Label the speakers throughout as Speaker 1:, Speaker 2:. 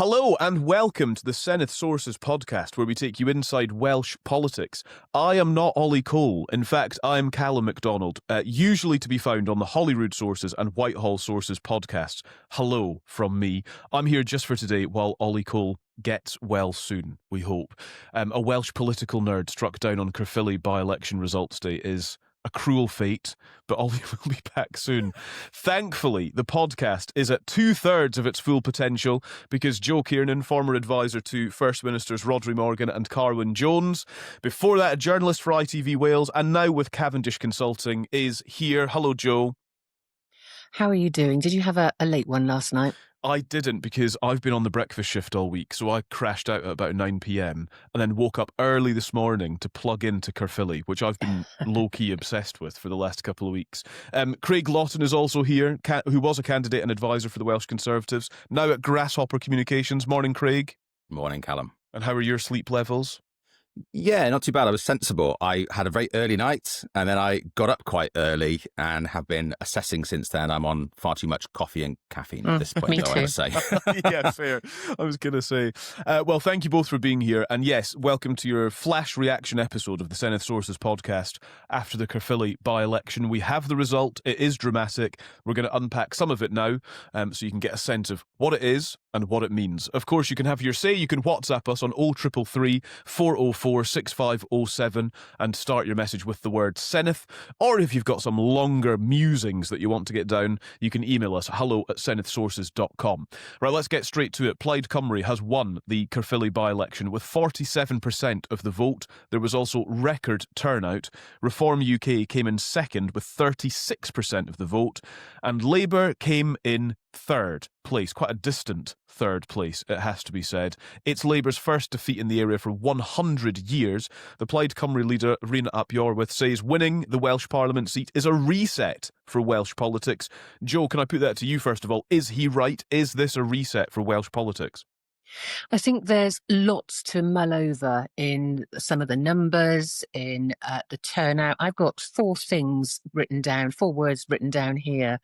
Speaker 1: Hello and welcome to the Senedd Sources podcast, where we take you inside Welsh politics. I am not Ollie Cole. In fact, I am Calum Macdonald, usually to be found on the Holyrood Sources and Whitehall Sources podcasts. Hello from me. I'm here just for today while Ollie Cole gets well soon, we hope. A Welsh political nerd struck down on Caerphilly by-election results day is a cruel fate, but Ollie will be back soon. Thankfully, the podcast is at 2/3 of its full potential because Jo Kiernan, former advisor to First Ministers Rhodri Morgan and Carwyn Jones, before that a journalist for ITV Wales, and now with Cavendish Consulting, is here. Hello, Jo.
Speaker 2: How are you doing? Did you have a late one last night?
Speaker 1: I didn't, because I've been on the breakfast shift all week, so I crashed out at about 9 p.m. and then woke up early this morning to plug into Caerphilly, which I've been low-key obsessed with for the last couple of weeks. Craig Lawton is also here, who was a candidate and advisor for the Welsh Conservatives, now at Grasshopper Communications. Morning, Craig.
Speaker 3: Morning, Calum.
Speaker 1: And how are your sleep levels?
Speaker 3: Yeah, not too bad. I was sensible. I had a very early night and then I got up quite early and have been assessing since then. I'm on far too much coffee and caffeine at this point, though, I would say.
Speaker 1: Yeah, fair. I was going to say. Well, thank you both for being here. And yes, welcome to your flash reaction episode of the Senedd Sources podcast after the Caerphilly by-election. We have the result. It is dramatic. We're going to unpack some of it now so you can get a sense of what it is and what it means. Of course, you can have your say. You can WhatsApp us on 0333 404 6507 and start your message with the word Senedd. Or if you've got some longer musings that you want to get down, you can email us hello@senedsources.com. Right, let's get straight to it. Plaid Cymru has won the Caerphilly by-election with 47% of the vote. There was also record turnout. Reform UK came in second with 36% of the vote. And Labour came in third place, quite a distant third place, it has to be said. It's Labour's first defeat in the area for 100 years. The Plaid Cymru leader, Rhina ap Iorwerth, says winning the Welsh Parliament seat is a reset for Welsh politics. Jo, can I put that to you first of all? Is he right? Is this a reset for Welsh politics?
Speaker 2: I think there's lots to mull over in some of the numbers, in the turnout. I've got four words written down here,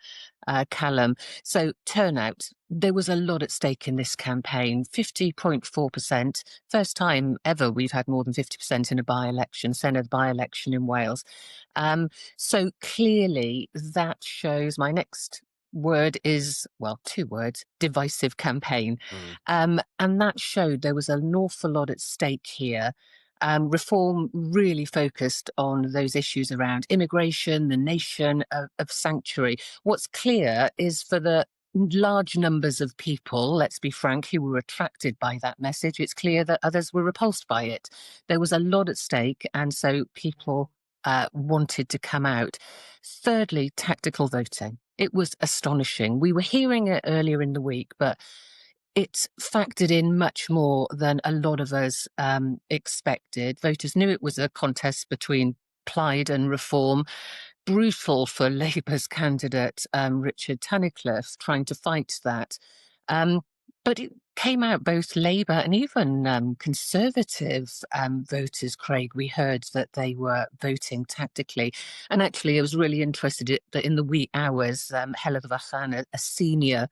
Speaker 2: Calum. So turnout, there was a lot at stake in this campaign, 50.4%. First time ever we've had more than 50% in a by-election, Senedd by-election in Wales. So clearly that shows my next word is, well, two words, divisive campaign. And that showed there was an awful lot at stake here. Reform really focused on those issues around immigration, the nation of sanctuary. What's clear is for the large numbers of people, let's be frank, who were attracted by that message, it's clear that others were repulsed by it. There was a lot at stake, and so people wanted to come out. Thirdly, tactical voting. It was astonishing. We were hearing it earlier in the week, but it factored in much more than a lot of us expected. Voters knew it was a contest between Plaid and Reform. Brutal for Labour's candidate, Richard Tunnicliffe, trying to fight that. But it came out both Labour and even Conservative voters, Craig. We heard that they were voting tactically. And actually, I was really interested that in the wee hours, Helen Vachan, a senior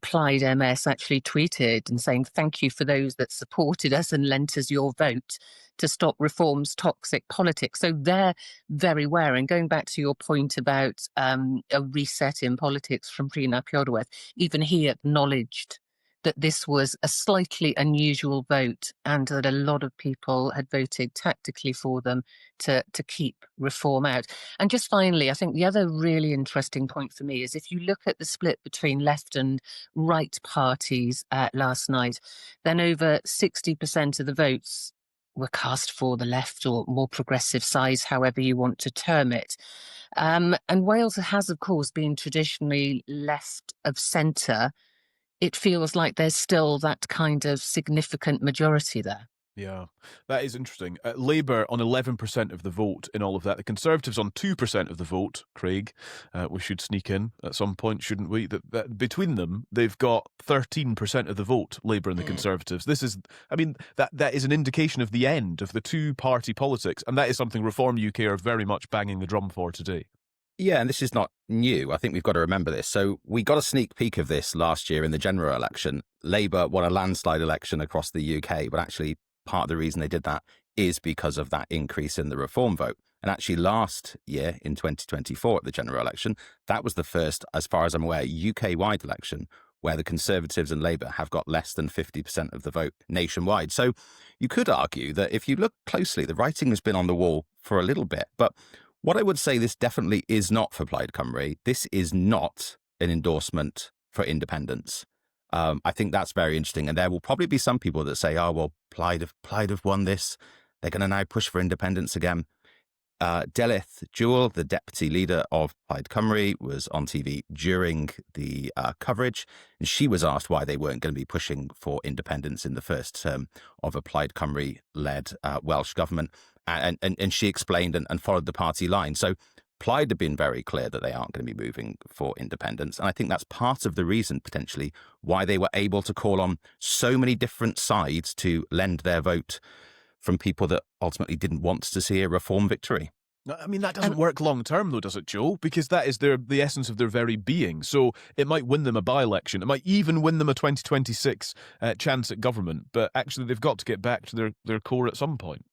Speaker 2: Plaid MS, actually tweeted and saying, "Thank you for those that supported us and lent us your vote to stop Reform's toxic politics." So they're very aware. And going back to your point about a reset in politics from Rhina ap Iorwerth, even he acknowledged that this was a slightly unusual vote and that a lot of people had voted tactically for them to keep Reform out. And just finally, I think the other really interesting point for me is if you look at the split between left and right parties last night, then over 60% of the votes were cast for the left or more progressive side, however you want to term it. And Wales has, of course, been traditionally left of centre. It feels like there's still that kind of significant majority there.
Speaker 1: Yeah, that is interesting. Labour on 11% of the vote in all of that. The Conservatives on 2% of the vote, Craig. We should sneak in at some point, shouldn't we? That between them, they've got 13% of the vote, Labour and the Conservatives. This is, I mean, that is an indication of the end of the two-party politics, and that is something Reform UK are very much banging the drum for today.
Speaker 3: Yeah, and this is not new. I think we've got to remember this. So we got a sneak peek of this last year in the general election. Labour won a landslide election across the UK, but actually part of the reason they did that is because of that increase in the reform vote. And actually last year in 2024 at the general election, that was the first, as far as I'm aware, UK-wide election where the Conservatives and Labour have got less than 50% of the vote nationwide. So you could argue that if you look closely, the writing has been on the wall for a little bit. But what I would say this definitely is not for Plaid Cymru. This is not an endorsement for independence. I think that's very interesting. And there will probably be some people that say, oh, well, Plaid have won this. They're going to now push for independence again. Delyth Jewell, the deputy leader of Plaid Cymru, was on TV during the coverage, and she was asked why they weren't going to be pushing for independence in the first term of a Plaid Cymru-led Welsh government. And she explained and followed the party line. So Plaid have been very clear that they aren't going to be moving for independence. And I think that's part of the reason, potentially, why they were able to call on so many different sides to lend their vote from people that ultimately didn't want to see a reform victory.
Speaker 1: I mean, that doesn't work long term, though, does it, Jo? Because that is the essence of their very being. So it might win them a by-election. It might even win them a 2026 chance at government. But actually, they've got to get back to their core at some point.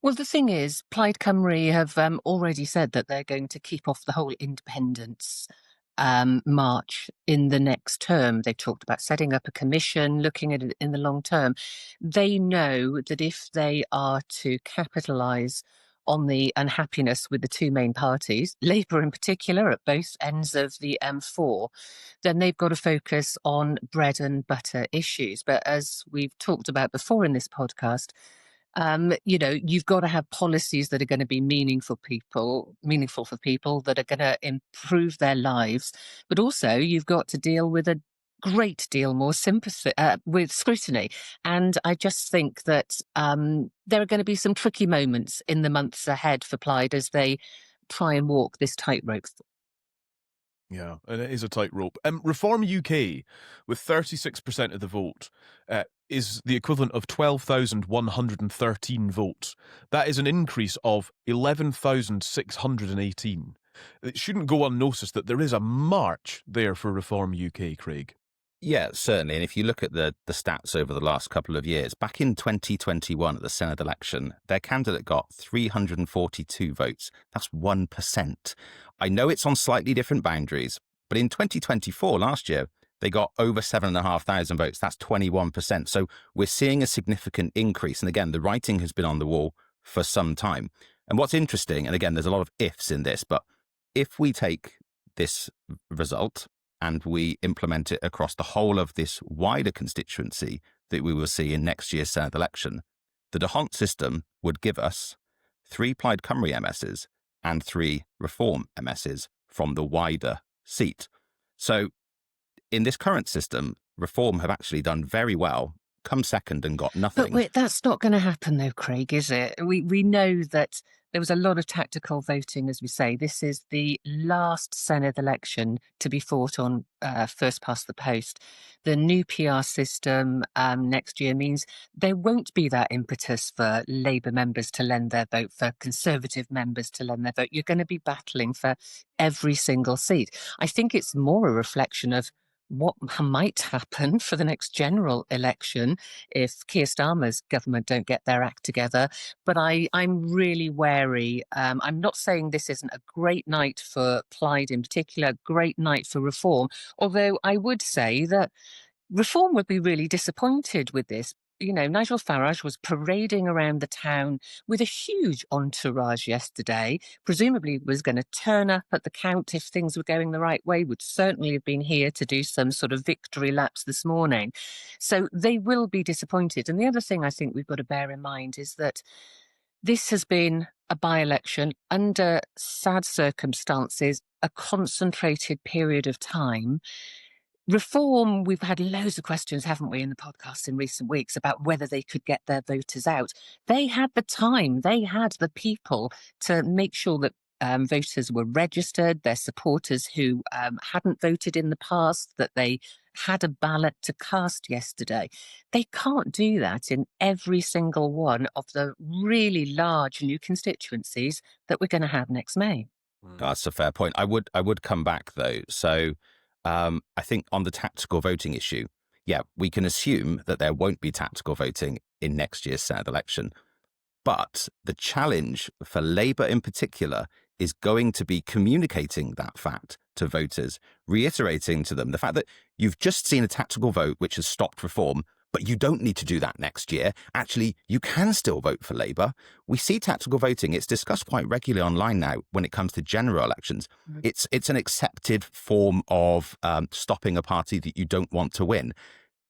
Speaker 2: Well, the thing is, Plaid Cymru have already said that they're going to keep off the whole independence march in the next term. They've talked about setting up a commission, looking at it in the long term. They know that if they are to capitalise on the unhappiness with the two main parties, Labour in particular, at both ends of the M4, then they've got to focus on bread and butter issues. But as we've talked about before in this podcast, you've got to have policies that are going to be meaningful for people, that are going to improve their lives. But also, you've got to deal with a great deal more sympathy with scrutiny. And I just think that there are going to be some tricky moments in the months ahead for Plaid as they try and walk this tightrope.
Speaker 1: Yeah, and it is a tightrope. Reform UK, with 36% of the vote, is the equivalent of 12,113 votes. That is an increase of 11,618. It shouldn't go unnoticed that there is a march there for Reform UK, Craig.
Speaker 3: Yeah, certainly. And if you look at the stats over the last couple of years, back in 2021 at the Senedd election, their candidate got 342 votes. That's 1%. I know it's on slightly different boundaries, but in 2024, last year, they got over 7,500 votes. That's 21%. So we're seeing a significant increase. And again, the writing has been on the wall for some time. And what's interesting, and again, there's a lot of ifs in this, but if we take this result and we implement it across the whole of this wider constituency that we will see in next year's Senedd election, the D'Hondt system would give us 3 Plaid Cymru MSs and 3 Reform MSs from the wider seat. So in this current system, Reform have actually done very well, come second and got nothing.
Speaker 2: But wait, that's not going to happen though, Craig, is it? We know that there was a lot of tactical voting, as we say. This is the last Senedd election to be fought on first past the post. The new PR system next year means there won't be that impetus for Labour members to lend their vote, for Conservative members to lend their vote. You're going to be battling for every single seat. I think it's more a reflection of what might happen for the next general election if Keir Starmer's government don't get their act together. But I'm really wary. I'm not saying this isn't a great night for Plaid in particular, great night for Reform, although I would say that Reform would be really disappointed with this. You know, Nigel Farage was parading around the town with a huge entourage yesterday, presumably was going to turn up at the count if things were going the right way, would certainly have been here to do some sort of victory laps this morning. So they will be disappointed. And the other thing I think we've got to bear in mind is that this has been a by-election under sad circumstances, a concentrated period of time. Reform, we've had loads of questions, haven't we, in the podcast in recent weeks about whether they could get their voters out. They had the time, they had the people to make sure that voters were registered, their supporters who hadn't voted in the past, that they had a ballot to cast yesterday. They can't do that in every single one of the really large new constituencies that we're going to have next May.
Speaker 3: That's a fair point. I would come back though. So I think on the tactical voting issue, yeah, we can assume that there won't be tactical voting in next year's Senedd election. But the challenge for Labour in particular is going to be communicating that fact to voters, reiterating to them the fact that you've just seen a tactical vote which has stopped reform, but you don't need to do that next year. Actually, you can still vote for Labour. We see tactical voting. It's discussed quite regularly online now when it comes to general elections. It's an accepted form of stopping a party that you don't want to win.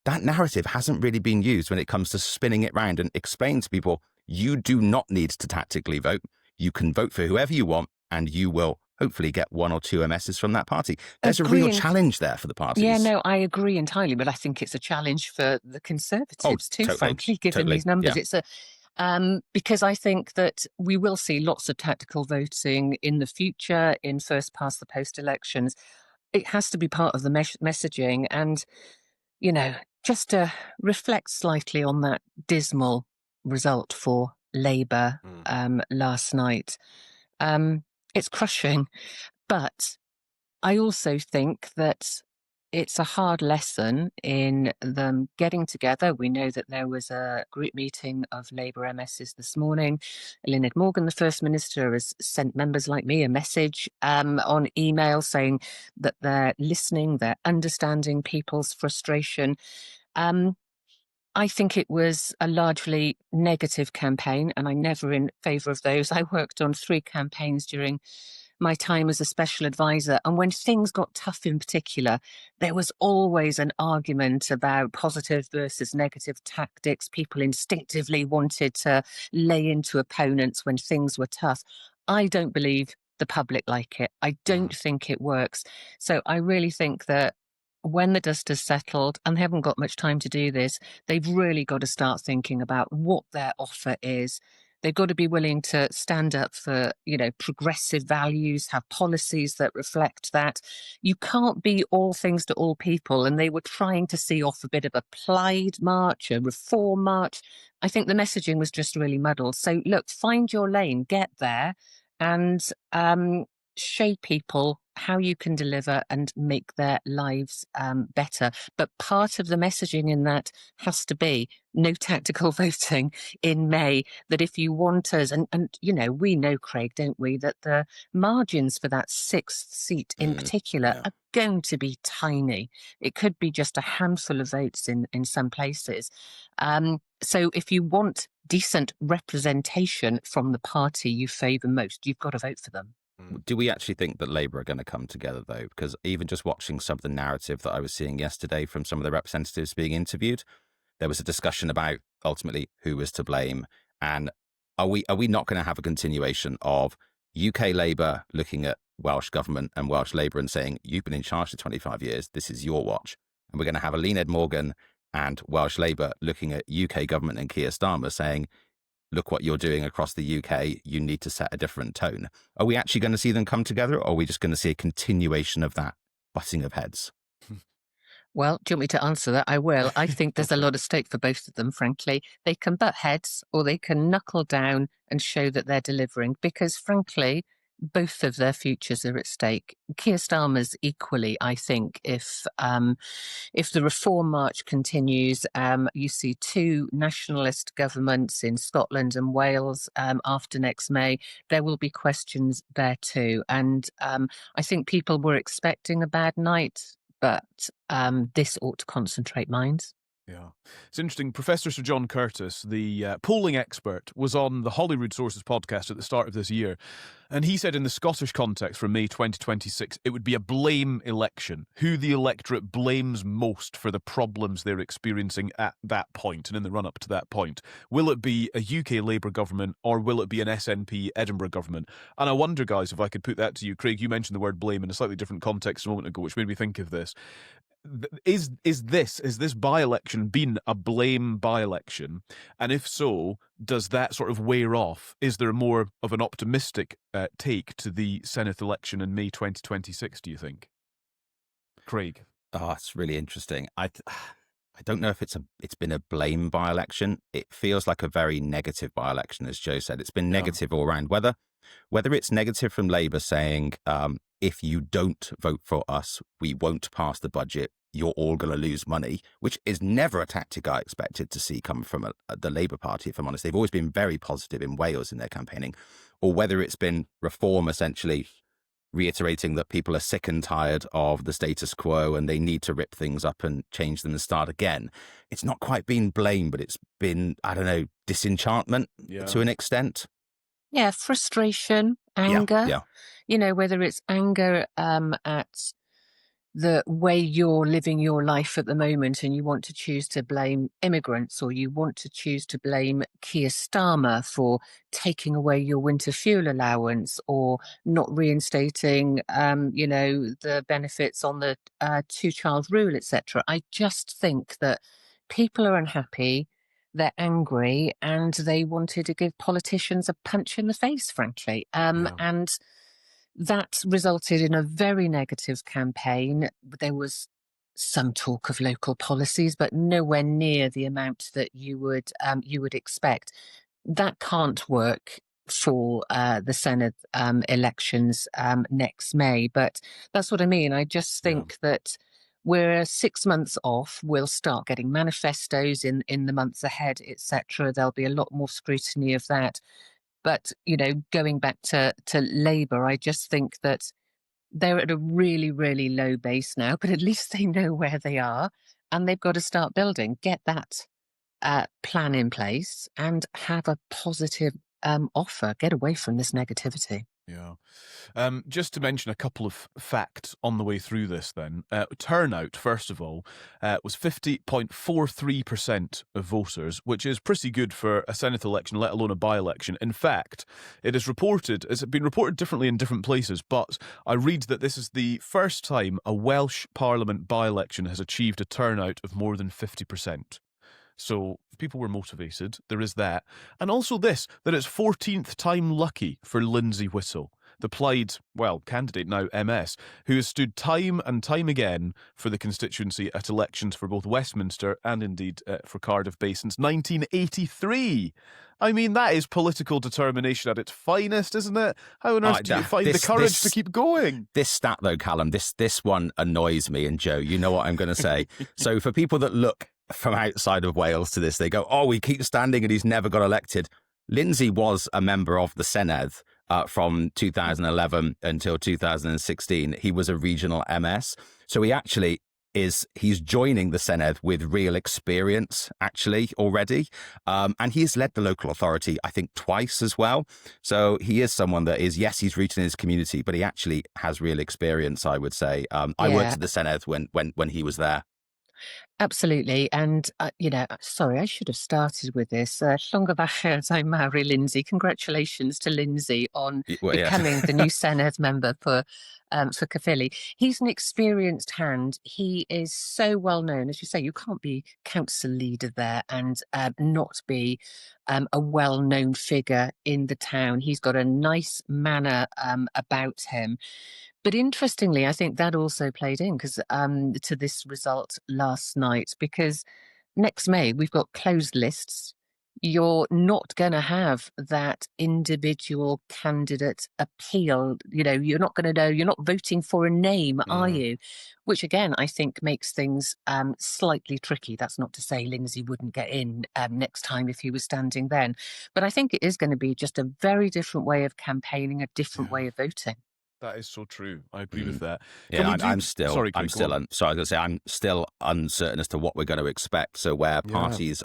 Speaker 3: That narrative hasn't really been used when it comes to spinning it round and explaining to people, you do not need to tactically vote. You can vote for whoever you want and you will hopefully get one or two MSs from that party. There's a real challenge there for the parties.
Speaker 2: Yeah, no, I agree entirely, but I think it's a challenge for the Conservatives too,
Speaker 3: totally,
Speaker 2: frankly, given these numbers.
Speaker 3: Yeah.
Speaker 2: It's because I think that we will see lots of tactical voting in the future in first past the post elections. It has to be part of the messaging, and just to reflect slightly on that dismal result for Labour last night. It's crushing, but I also think that it's a hard lesson in them getting together. We know that there was a group meeting of Labour MSs this morning. Senedd Morgan, the First Minister, has sent members like me a message on email saying that they're listening, they're understanding people's frustration. I think it was a largely negative campaign, and I'm never in favour of those. I worked on 3 campaigns during my time as a special advisor, and when things got tough in particular, there was always an argument about positive versus negative tactics. People instinctively wanted to lay into opponents when things were tough. I don't believe the public like it. I don't think it works. So I really think that when the dust has settled, and they haven't got much time to do this, they've really got to start thinking about what their offer is. They've got to be willing to stand up for, progressive values, have policies that reflect that. You can't be all things to all people. And they were trying to see off a bit of a Plaid march, a reform march. I think the messaging was just really muddled. So look, find your lane, get there, and show people how you can deliver and make their lives better. But part of the messaging in that has to be no tactical voting in May, that if you want us, and we know, Craig, don't we, that the margins for that 6th seat in particular are going to be tiny. It could be just a handful of votes in some places. So if you want decent representation from the party you favour most, you've got to vote for them.
Speaker 3: Do we actually think that Labour are going to come together, though? Because even just watching some of the narrative that I was seeing yesterday from some of the representatives being interviewed, there was a discussion about ultimately who was to blame. And are we not going to have a continuation of UK Labour looking at Welsh government and Welsh Labour and saying, you've been in charge for 25 years, this is your watch? And we're going to have a Senedd Morgan and Welsh Labour looking at UK government and Keir Starmer saying, look what you're doing across the UK, you need to set a different tone. Are we actually going to see them come together, or are we just going to see a continuation of that butting of heads?
Speaker 2: Well, do you want me to answer that? I will. I think there's a lot at stake for both of them, frankly. They can butt heads, or they can knuckle down and show that they're delivering, because frankly, both of their futures are at stake. Keir Starmer's equally, I think, if the reform march continues, you see 2 nationalist governments in Scotland and Wales after next May, there will be questions there too. And I think people were expecting a bad night, but this ought to concentrate minds.
Speaker 1: Yeah. It's interesting. Professor Sir John Curtis, the polling expert, was on the Holyrood Sources podcast at the start of this year. And he said in the Scottish context for May 2026, it would be a blame election. Who the electorate blames most for the problems they're experiencing at that point and in the run-up to that point. Will it be a UK Labour government, or will it be an SNP Edinburgh government? And I wonder, guys, if I could put that to you. Craig, you mentioned the word blame in a slightly different context a moment ago, which made me think of this. Is this by-election been a blame by-election? And if so, does that sort of wear off? Is there more of an optimistic take to the Senedd election in May 2026, do you think? Craig?
Speaker 3: Oh, it's really interesting. I don't know if it's been a blame by-election. It feels like a very negative by-election, as Jo said. It's been negative all around. Whether Whether it's negative from Labour saying, if you don't vote for us, we won't pass the budget, you're all going to lose money, which is never a tactic I expected to see come from the Labour Party, if I'm honest. They've always been very positive in Wales in their campaigning. Or whether it's been Reform essentially reiterating that people are sick and tired of the status quo and they need to rip things up and change them and start again. It's not quite been blame, but it's been, I don't know, disenchantment to an extent.
Speaker 2: Yeah, frustration, anger.
Speaker 3: Yeah.
Speaker 2: You know, whether it's anger at the way you're living your life at the moment and you want to choose to blame immigrants, or you want to choose to blame Keir Starmer for taking away your winter fuel allowance or not reinstating, the benefits on the two-child rule, etc. I just think that people are unhappy, they're angry, and they wanted to give politicians a punch in the face, frankly. And that resulted in a very negative campaign. There was some talk of local policies, but nowhere near the amount that you would expect. That can't work for the Senedd elections next May. But that's what I mean. I just think that we're 6 months off. We'll start getting manifestos in the months ahead, etc. There'll be a lot more scrutiny of that. But, going back to Labour, I just think that they're at a really, really low base now, but at least they know where they are and they've got to start building, get that plan in place and have a positive offer, get away from this negativity.
Speaker 1: Yeah. Just to mention a couple of facts on the way through this then. Turnout, first of all, was 50.43% of voters, which is pretty good for a Senedd election, let alone a by-election. In fact, it's been reported differently in different places, but I read that this is the first time a Welsh Parliament by-election has achieved a turnout of more than 50%. So people were motivated. There is that. And also this, that it's 14th time lucky for Lindsay Whittle, the Plaid, candidate now MS, who has stood time and time again for the constituency at elections for both Westminster and indeed for Cardiff Bay since 1983. I mean, that is political determination at its finest, isn't it? How on earth do you find the courage to keep going?
Speaker 3: This stat, though, Calum, this one annoys me. And Jo, you know what I'm going to say. So for people that look from outside of Wales to this, they go, oh, we keep standing and he's never got elected. Lindsay was a member of the Senedd from 2011 until 2016. He was a regional MS. So he actually he's joining the Senedd with real experience, actually, already. And he has led the local authority, I think, twice as well. So he is someone that is, yes, he's rooted in his community, but he actually has real experience, I would say. I worked at the Senedd when he was there.
Speaker 2: Absolutely. And, sorry, I should have started with this. Llongyfarchiad Mary Lindsay. Congratulations to Lindsay on becoming the new Senedd member for Caerphilly. He's an experienced hand. He is so well known. As you say, you can't be council leader there and not be a well-known figure in the town. He's got a nice manner about him. But interestingly, I think that also played in to this result last night, because next May we've got closed lists. You're not going to have that individual candidate appeal. You're not going to know. You're not voting for a name, are you? Which again, I think makes things slightly tricky. That's not to say Lindsay wouldn't get in next time if he was standing then. But I think it is going to be just a very different way of campaigning, a different way of voting.
Speaker 1: That is so true. I agree with that.
Speaker 3: Yeah, I'm still uncertain as to what we're going to expect. So where parties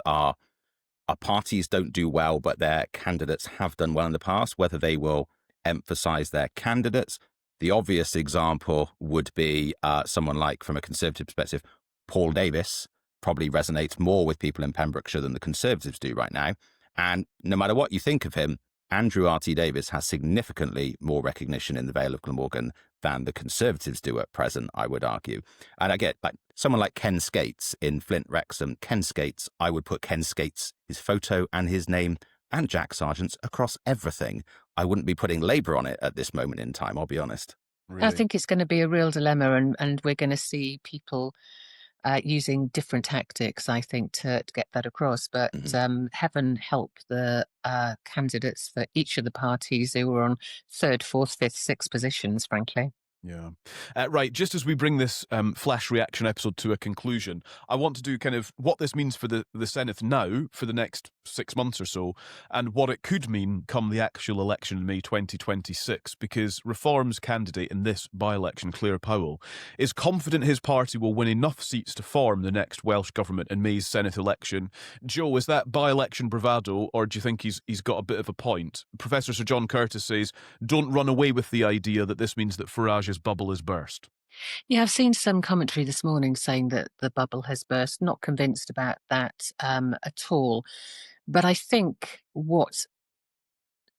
Speaker 3: parties don't do well, but their candidates have done well in the past, whether they will emphasise their candidates. The obvious example would be someone like, from a Conservative perspective, Paul Davis probably resonates more with people in Pembrokeshire than the Conservatives do right now. And no matter what you think of him, Andrew R.T. Davis has significantly more recognition in the Vale of Glamorgan than the Conservatives do at present, I would argue. And I get someone like Ken Skates in Flint Wrexham. Ken Skates, I would put Ken Skates, his photo and his name, and Jack Sargent's across everything. I wouldn't be putting Labour on it at this moment in time, I'll be honest.
Speaker 2: Really? I think it's going to be a real dilemma, and we're going to see people using different tactics, I think, to get that across. But heaven help the candidates for each of the parties who were on third, fourth, fifth, sixth positions, frankly.
Speaker 1: Yeah. Right. Just as we bring this flash reaction episode to a conclusion, I want to do kind of what this means for the Senedd now for the next 6 months or so, and what it could mean come the actual election in May 2026, because Reform's candidate in this by-election, Claire Powell, is confident his party will win enough seats to form the next Welsh government in May's Senedd election. Jo, is that by-election bravado, or do you think he's got a bit of a point? Professor Sir John Curtis says, don't run away with the idea that this means that Farage's bubble is burst.
Speaker 2: Yeah, I've seen some commentary this morning saying that the bubble has burst. Not convinced about that at all. But I think what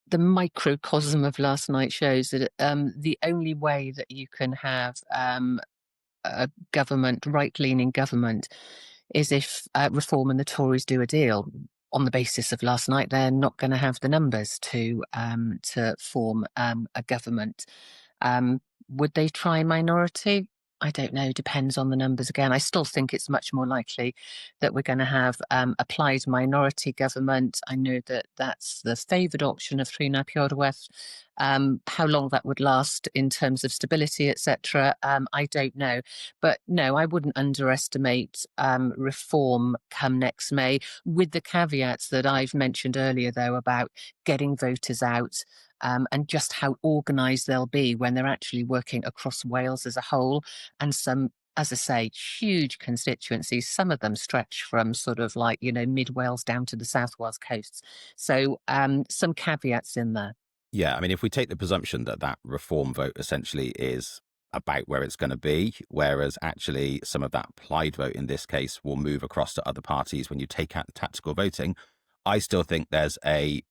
Speaker 2: the microcosm of last night shows that the only way that you can have a government, right-leaning government, is if Reform and the Tories do a deal. On the basis of last night, they're not going to have the numbers to form a government. Would they try minority? I don't know. Depends on the numbers again. I still think it's much more likely that we're going to have a plaid minority government. I know that that's the favoured option of Thrina Piorwath. How long that would last in terms of stability, etc., I don't know. But no, I wouldn't underestimate Reform come next May, with the caveats that I've mentioned earlier, though, about getting voters out. And just how organised they'll be when they're actually working across Wales as a whole, and some, as I say, huge constituencies. Some of them stretch from sort of like, mid Wales down to the South Wales coasts. So some caveats in there.
Speaker 3: Yeah, I mean, if we take the presumption that that Reform vote essentially is about where it's going to be, whereas actually some of that Plaid vote in this case will move across to other parties when you take out the tactical voting, I still think there's a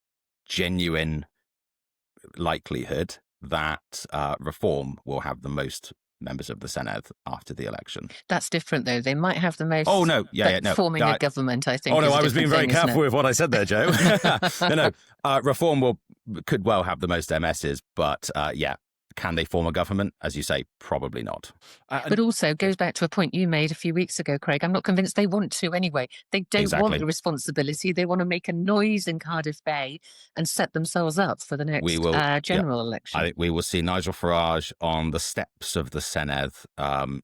Speaker 3: genuine likelihood that Reform will have the most members of the Senedd after the election.
Speaker 2: That's different, though. They might have the most.
Speaker 3: Oh no, no.
Speaker 2: Forming a government, I think.
Speaker 3: Oh no, I was being very
Speaker 2: thing,
Speaker 3: careful with what I said there, Jo. No. Reform could well have the most MSs, but can they form a government? As you say, probably not.
Speaker 2: But also goes back to a point you made a few weeks ago, Craig. I'm not convinced they want to anyway. They don't want the responsibility. They want to make a noise in Cardiff Bay and set themselves up for the next general election.
Speaker 3: I think we will see Nigel Farage on the steps of the Senedd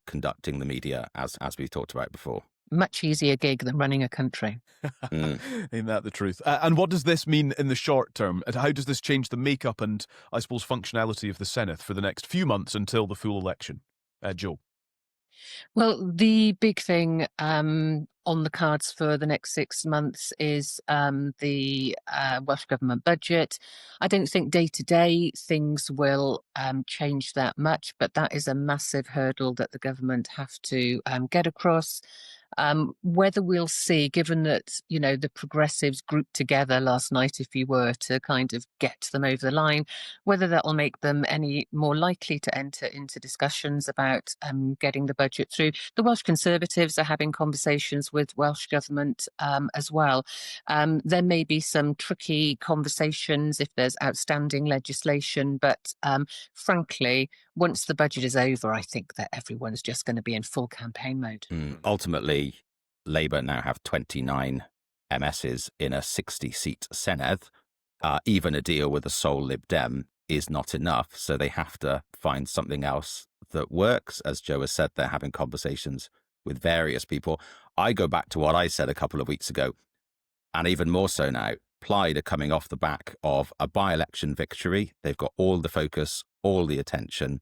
Speaker 3: conducting the media, as we've talked about before.
Speaker 2: Much easier gig than running a country.
Speaker 1: Ain't that the truth? And what does this mean in the short term? And how does this change the makeup and, I suppose, functionality of the Senedd for the next few months until the full election? Jo?
Speaker 2: Well, the big thing on the cards for the next 6 months is the Welsh Government budget. I don't think day-to-day things will change that much, but that is a massive hurdle that the government have to get across. Whether we'll see, given that, the Progressives grouped together last night, if you were to kind of get them over the line, whether that will make them any more likely to enter into discussions about getting the budget through. The Welsh Conservatives are having conversations with Welsh Government as well. There may be some tricky conversations if there's outstanding legislation, but frankly, once the budget is over, I think that everyone's just going to be in full campaign mode.
Speaker 3: Ultimately, Labour now have 29 MSs in a 60-seat Senedd. Even a deal with a sole Lib Dem is not enough, so they have to find something else that works. As Jo has said, they're having conversations with various people. I go back to what I said a couple of weeks ago, and even more so now. Plaid are coming off the back of a by-election victory. They've got all the focus, all the attention.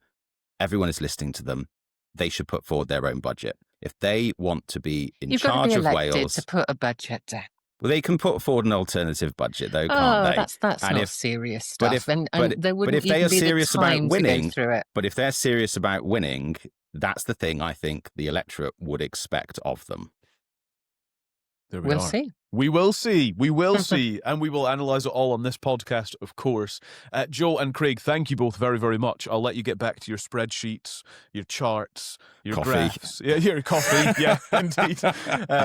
Speaker 3: Everyone is listening to them. They should put forward their own budget. If they want to be in charge of Wales... You've got to be elected
Speaker 2: to put a budget down.
Speaker 3: Well, they can put forward an alternative budget, though, can't they?
Speaker 2: That's not serious stuff. But if
Speaker 3: they are serious about winning,
Speaker 2: but
Speaker 3: if they're serious about winning, that's the thing I think the electorate would expect of them.
Speaker 1: There
Speaker 2: we'll see.
Speaker 1: We will see. We will see. And we will analyse it all on this podcast, of course. Jo and Craig, thank you both very, very much. I'll let you get back to your spreadsheets, your charts, your
Speaker 3: Coffee.
Speaker 1: graphs. Yeah, your coffee. Yeah, indeed.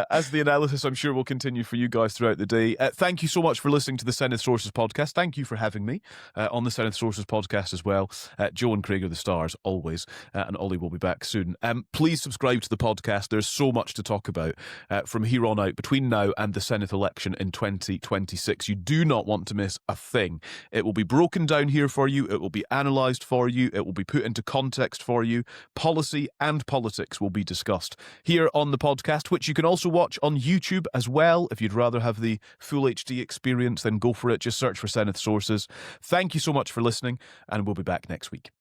Speaker 1: As the analysis, I'm sure, will continue for you guys throughout the day. Thank you so much for listening to the Senedd Sources podcast. Thank you for having me on the Senedd Sources podcast as well. Jo and Craig are the stars, always. And Ollie will be back soon. Please subscribe to the podcast. There's so much to talk about from here on out, between now and the Senedd election in 2026. You do not want to miss a thing. It will be broken down here for you. It will be analysed for you. It will be put into context for you. Policy and politics will be discussed here on the podcast, which you can also watch on YouTube as well. If you'd rather have the full HD experience, then go for it. Just search for Senedd Sources. Thank you so much for listening, and we'll be back next week.